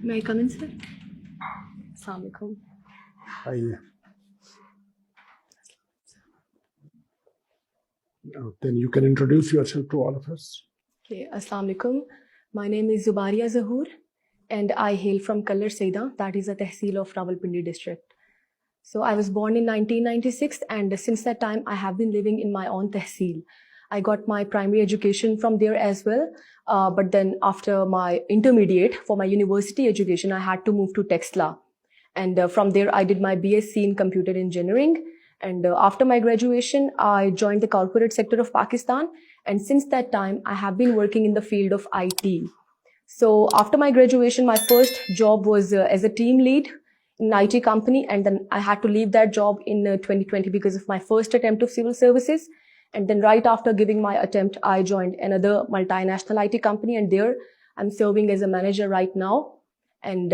May I come in, sir? Assalamu alaikum. Hi. Then you can introduce yourself to all of us. Okay, Assalamu alaikum. My name is Zubaria Zahoor and I hail from Kallar Saida, that is a tehsil of Rawalpindi district. So I was born in 1996 and since that time I have been living in my own tehsil. I got my primary education from there as well. But then after my intermediate for my university education, I had to move to Texla. And from there, I did my BSc in computer engineering. And after my graduation, I joined the corporate sector of Pakistan. And since that time, I have been working in the field of IT. So after my graduation, my first job was as a team lead in an IT company. And then I had to leave that job in 2020 because of my first attempt of civil services. And then right after giving my attempt, I joined another multinational IT company. And there I'm serving as a manager right now. And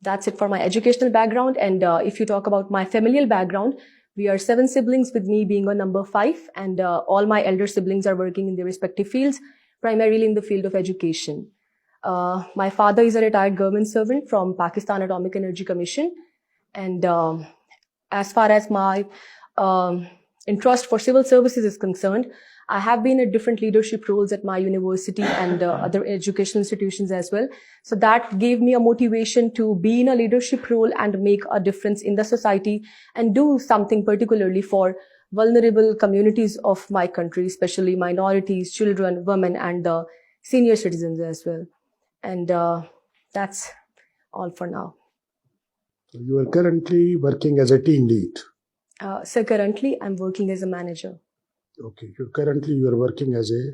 that's it for my educational background. And if you talk about my familial background, we are 7 siblings with me being on number 5. And all my elder siblings are working in their respective fields, primarily in the field of education. My father is a retired government servant from Pakistan Atomic Energy Commission. And as far as my interest for civil services is concerned, I have been at different leadership roles at my university and other educational institutions as well. So that gave me a motivation to be in a leadership role and make a difference in the society and do something particularly for vulnerable communities of my country, especially minorities, children, women, and the senior citizens as well. And that's all for now. So you are currently working as a team lead. So currently I'm working as a manager. Okay, you are working as a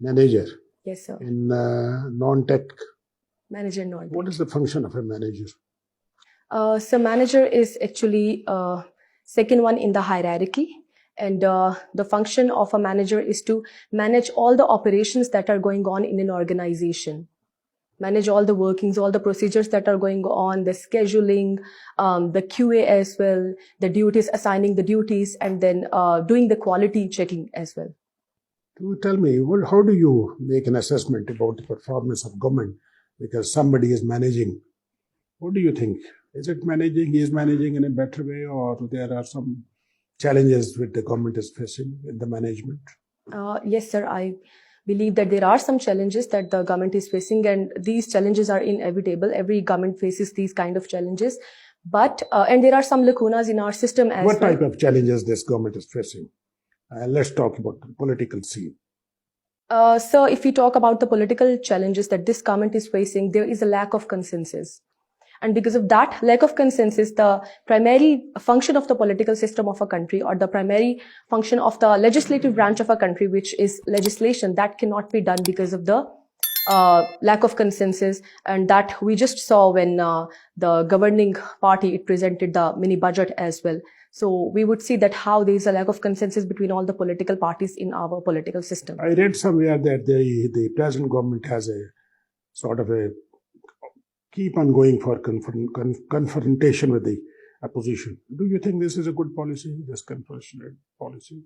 manager. Yes, sir. In non-tech. Manager non-tech. What is the function of a manager? So manager is actually second one in the hierarchy. And the function of a manager is to manage all the operations that are going on in an organization. Manage all the workings, all the procedures that are going on, the scheduling, the QA as well, the duties, assigning the duties, and then doing the quality checking as well. Do tell me, how do you make an assessment about the performance of government? Because somebody is managing. What do you think? Is it managing, he is managing in a better way, or there are some challenges which the government is facing in the management? Yes, sir. I believe that there are some challenges that the government is facing, and these challenges are inevitable. Every government faces these kind of challenges, but and there are some lacunas in our system as well. What type of challenges this government is facing? Let's talk about the political scene. So if we talk about the political challenges that this government is facing, there is a lack of consensus. And because of that lack of consensus, the primary function of the political system of a country, or the primary function of the legislative branch of a country, which is legislation, that cannot be done because of the lack of consensus. And that we just saw when the governing party, it presented the mini budget as well. So we would see that how there is a lack of consensus between all the political parties in our political system. I read somewhere that the present government has a sort of a keep on going for confrontation with the opposition. Do you think this is a good policy, this confrontation policy?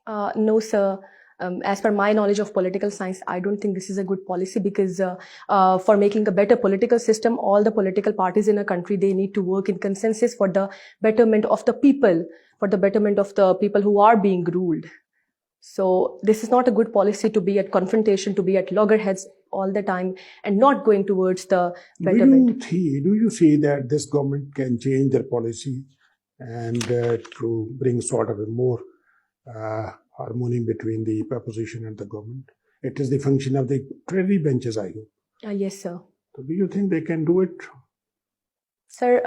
No, sir. As per my knowledge of political science, I don't think this is a good policy, because for making a better political system, all the political parties in a country, they need to work in consensus for the betterment of the people, for the betterment of the people who are being ruled. So this is not a good policy to be at confrontation, to be at loggerheads all the time and not going towards the betterment. Do you see that this government can change their policy and to bring sort of a more harmony between the opposition and the government? It is the function of the treasury benches, I hope. Yes, sir. So do you think they can do it? Sir,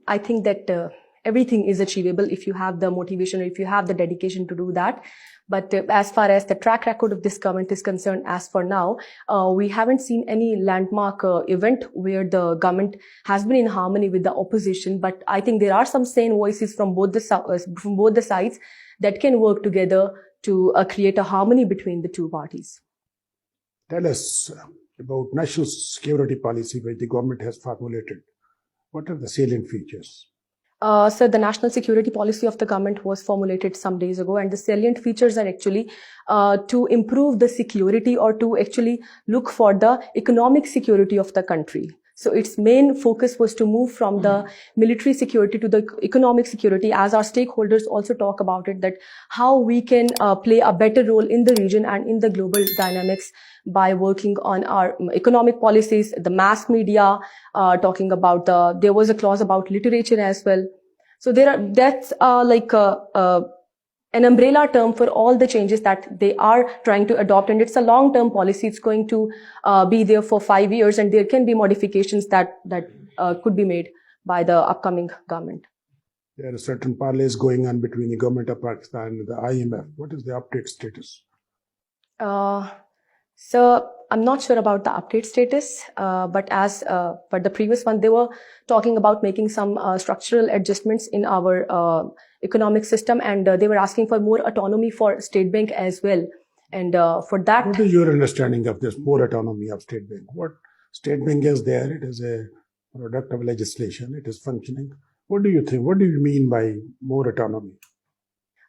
I think that everything is achievable if you have the motivation or if you have the dedication to do that. But as far as the track record of this government is concerned, as for now, we haven't seen any landmark event where the government has been in harmony with the opposition. But I think there are some sane voices from both the sides that can work together to create a harmony between the two parties. Tell us about national security policy which the government has formulated. What are the salient features? So the national security policy of the government was formulated some days ago, and the salient features are actually to improve the security, or to actually look for the economic security of the country. So its main focus was to move from the military security to the economic security, as our stakeholders also talk about it, that how we can play a better role in the region and in the global dynamics by working on our economic policies, the mass media, talking about there was a clause about literature as well. So that's like an umbrella term for all the changes that they are trying to adopt. And it's a long-term policy. It's going to be there for 5 years, and there can be modifications that could be made by the upcoming government. There are certain parleys going on between the government of Pakistan and the IMF. What is the update status? So I'm not sure about the update status, but the previous one, they were talking about making some structural adjustments in our economic system, and they were asking for more autonomy for State Bank as well. And for that, what is your understanding of this more autonomy of State Bank? What State Bank is there? It is a product of legislation. It is functioning. What do you think? What do you mean by more autonomy?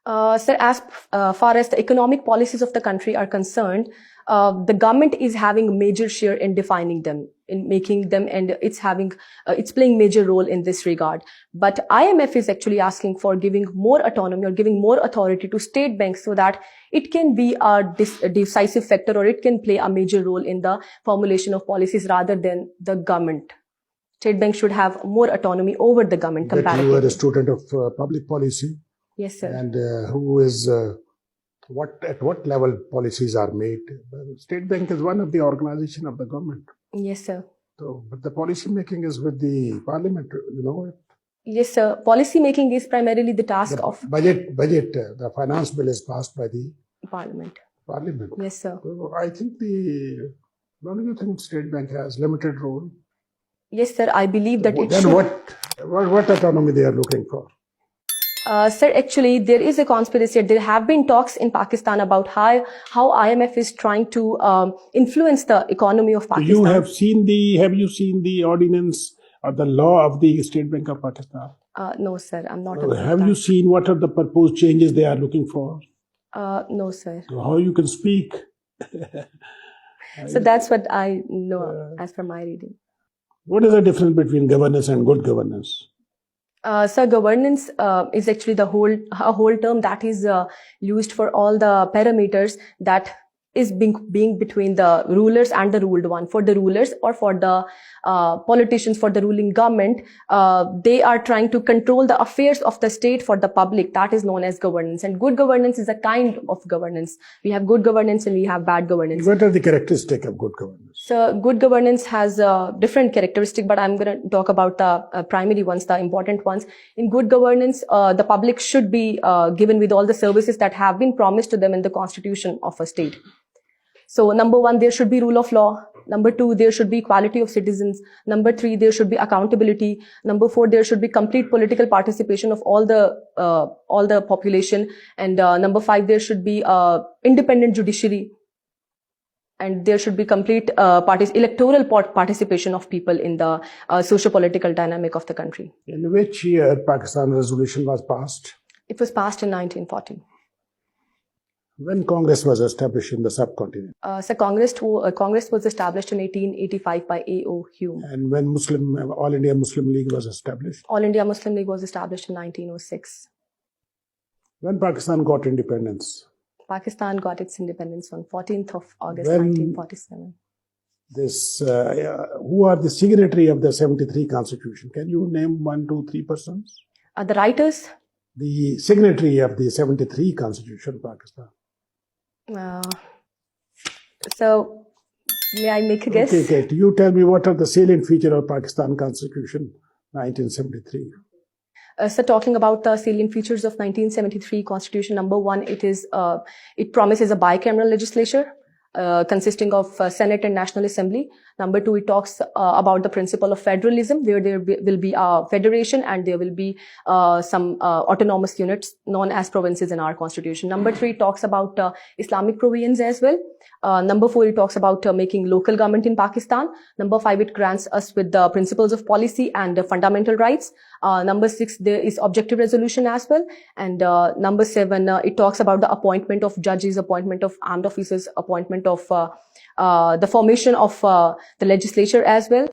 Sir, as far as the economic policies of the country are concerned, the government is having a major share in defining them, in making them, and it's playing major role in this regard. But IMF is actually asking for giving more autonomy or giving more authority to state banks so that it can be a decisive factor, or it can play a major role in the formulation of policies rather than the government. State banks should have more autonomy over the government comparatively. You are a student of public policy. Yes, sir. And who is at what level policies are made? State Bank is one of the organization of the government. Yes, sir. So, but the policy making is with the parliament, you know. Yes, sir. Policy making is primarily the task of budget. The finance bill is passed by the Parliament. Yes, sir. So I think don't you think State Bank has limited role? Yes, sir. I believe that then what autonomy they are looking for? Sir, actually, there is a conspiracy. There have been talks in Pakistan about how IMF is trying to influence the economy of Pakistan. Have you seen the ordinance or the law of the State Bank of Pakistan? No, sir, I'm not. Have you seen what are the proposed changes they are looking for? No, sir. So how you can speak? So that's what I know as per my reading. What is the difference between governance and good governance? So governance is actually a whole term that is used for all the parameters that is being between the rulers and the ruled one. For the rulers or for the politicians, for the ruling government, they are trying to control the affairs of the state for the public. That is known as governance. And good governance is a kind of governance. We have good governance and we have bad governance. What are the characteristics of good governance? So good governance has different characteristics, but I'm going to talk about the primary ones, the important ones. In good governance, the public should be given with all the services that have been promised to them in the constitution of a state. So number 1, there should be rule of law. Number 2, there should be equality of citizens. Number 3, there should be accountability. Number 4, there should be complete political participation of all the population. And number 5, there should be independent judiciary. And there should be complete electoral participation of people in the socio-political dynamic of the country. In which year Pakistan resolution was passed? It was passed in 1940. When Congress was established in the subcontinent? So Congress was established in 1885 by A.O. Hume. And when All India Muslim League was established? All India Muslim League was established in 1906. When Pakistan got independence? Pakistan got its independence on 14th of August, 1947. Who are the signatory of the 73 Constitution? Can you name 1, 2, 3 persons? The writers? The signatory of the 73 Constitution of Pakistan. So, may I make a guess? Okay. You tell me what are the salient features of Pakistan Constitution 1973. So talking about the salient features of 1973 Constitution, number 1, it promises a bicameral legislature consisting of Senate and National Assembly. Number 2, it talks about the principle of federalism, where there will be a federation and there will be some autonomous units known as provinces in our constitution. Number 3, it talks about Islamic provisions as well. Number 4, it talks about making local government in Pakistan. Number 5, it grants us with the principles of policy and fundamental rights. Number 6, there is objective resolution as well. And number 7, it talks about the appointment of judges, appointment of armed officers, appointment of the formation of the legislature as well.